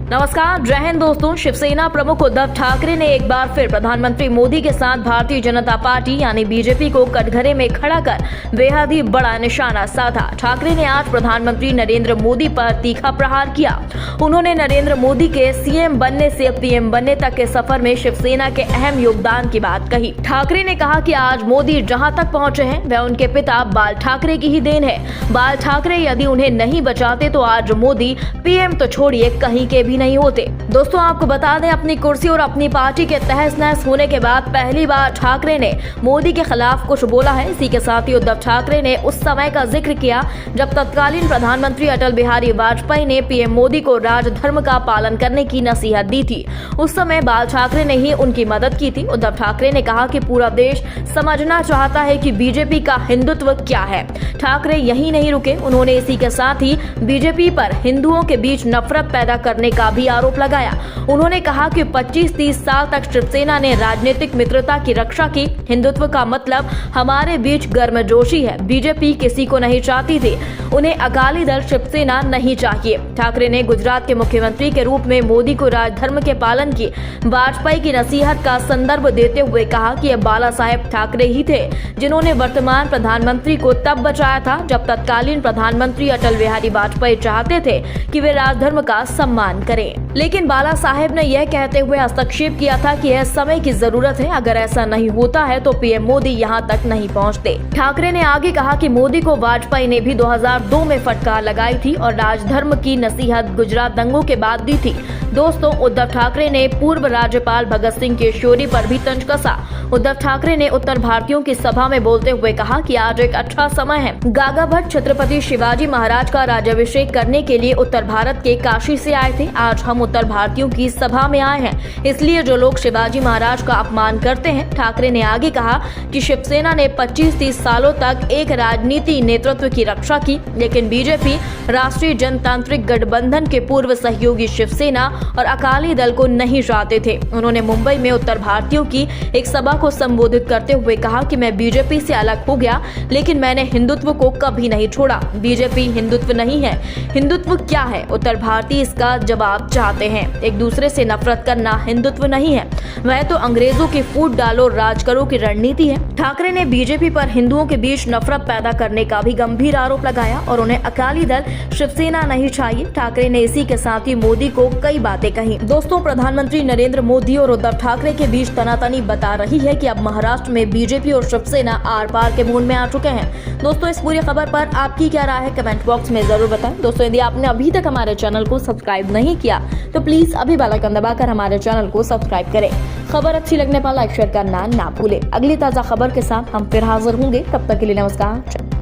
नमस्कार, जय हिंद दोस्तों। शिवसेना प्रमुख उद्धव ठाकरे ने एक बार फिर प्रधानमंत्री मोदी के साथ भारतीय जनता पार्टी यानी बीजेपी को कटघरे में खड़ा कर बेहद ही बड़ा निशाना साधा। ठाकरे ने आज प्रधानमंत्री नरेंद्र मोदी पर तीखा प्रहार किया। उन्होंने नरेंद्र मोदी के सीएम बनने से पीएम बनने तक के सफर में शिवसेना के अहम योगदान की बात कही। ठाकरे ने कहा कि आज मोदी जहां तक पहुंचे हैं वह उनके पिता बाल ठाकरे की ही देन है। बाल ठाकरे यदि उन्हें नहीं बचाते तो आज मोदी पीएम तो छोड़िए कहीं के भी नहीं होते। दोस्तों, आपको बता दें, अपनी कुर्सी और अपनी पार्टी के तहस नहस होने के बाद पहली बार ठाकरे ने मोदी के खिलाफ कुछ बोला है। इसी के साथ ही उद्धव ठाकरे ने उस समय का जिक्र किया जब तत्कालीन प्रधानमंत्री अटल बिहारी वाजपेयी ने पीएम मोदी को राजधर्म का पालन करने की नसीहत दी थी। उस समय बाल ठाकरे ने ही उनकी मदद की थी। उद्धव ठाकरे ने कहा कि पूरा देश समझना चाहता है कि बीजेपी का हिंदुत्व क्या है। ठाकरे यही नहीं रुके, उन्होंने इसी के साथ ही बीजेपी पर हिंदुओं के बीच नफरत पैदा करने का भी आरोप लगाया। उन्होंने कहा कि 25-30 साल तक शिवसेना ने राजनीतिक मित्रता की रक्षा की। हिंदुत्व का मतलब हमारे बीच गर्मजोशी है। बीजेपी किसी को नहीं चाहती थी, उन्हें अकाली दल शिवसेना नहीं चाहिए। ठाकरे ने गुजरात के मुख्यमंत्री के रूप में मोदी को राजधर्म के पालन की वाजपेयी की नसीहत का संदर्भ देते हुए कहा कि ये बाला साहेब ठाकरे ही थे जिन्होंने वर्तमान प्रधानमंत्री को तब बचाया था जब तत्कालीन प्रधानमंत्री अटल बिहारी वाजपेयी चाहते थे कि वे राजधर्म का सम्मान करें। लेकिन बाला साहेब ने यह कहते हुए हस्तक्षेप किया था कि यह समय की जरूरत है, अगर ऐसा नहीं होता है तो पीएम मोदी यहां तक नहीं पहुंचते। ठाकरे ने आगे कहा कि मोदी को वाजपेयी ने भी 2002 में फटकार लगाई थी और राजधर्म की नसीहत गुजरात दंगों के बाद दी थी। दोस्तों, उद्धव ठाकरे ने पूर्व राज्यपाल भगत सिंह केशरी पर भी तंज कसा। उद्धव ठाकरे ने उत्तर भारतीयों की सभा में बोलते हुए कहा कि आज एक अच्छा समय है। गागा भट्ट छत्रपति शिवाजी महाराज का राज्याभिषेक करने के लिए उत्तर भारत के काशी से आए थे। आज हम उत्तर भारतीयों की सभा में आए हैं, इसलिए जो लोग शिवाजी महाराज का अपमान करते हैं। ठाकरे ने आगे कहा कि शिवसेना ने 25-30 सालों तक एक राजनीति नेतृत्व की रक्षा की, लेकिन बीजेपी राष्ट्रीय जनतांत्रिक गठबंधन के पूर्व सहयोगी शिवसेना और अकाली दल को नहीं चाहते थे। उन्होंने मुंबई में उत्तर भारतीयों की एक सभा को संबोधित करते हुए कहा कि मैं बीजेपी से अलग हो गया, लेकिन मैंने हिंदुत्व को कभी नहीं छोड़ा। बीजेपी हिंदुत्व नहीं है। हिंदुत्व क्या है? उत्तर भारतीय इसका जवाब चाहते हैं। एक दूसरे से नफरत करना हिंदुत्व नहीं है, वह तो अंग्रेजों की फूट डालो राज करो की रणनीति है। ठाकरे ने बीजेपी पर हिंदुओं के बीच नफरत पैदा करने का भी गंभीर आरोप लगाया और उन्हें अकाली दल शिवसेना नहीं चाहिए। ठाकरे ने इसी के साथ ही मोदी को कई बातें कही। दोस्तों, प्रधानमंत्री नरेंद्र मोदी और उद्धव ठाकरे के बीच तनातनी बता रही है कि अब महाराष्ट्र में बीजेपी और शिवसेना आर पार के मूड में आ चुके हैं। दोस्तों, इस पूरी खबर पर आपकी क्या राय है कमेंट बॉक्स में जरूर बताएं। दोस्तों, यदि आपने अभी तक हमारे चैनल को सब्सक्राइब नहीं किया तो प्लीज अभी बेल आइकन दबाकर हमारे चैनल को सब्सक्राइब करें। खबर अच्छी लगने पर लाइक शेयर करना ना भूलें। अगली ताजा खबर के साथ हम फिर हाजिर होंगे, तब तक के लिए नमस्कार।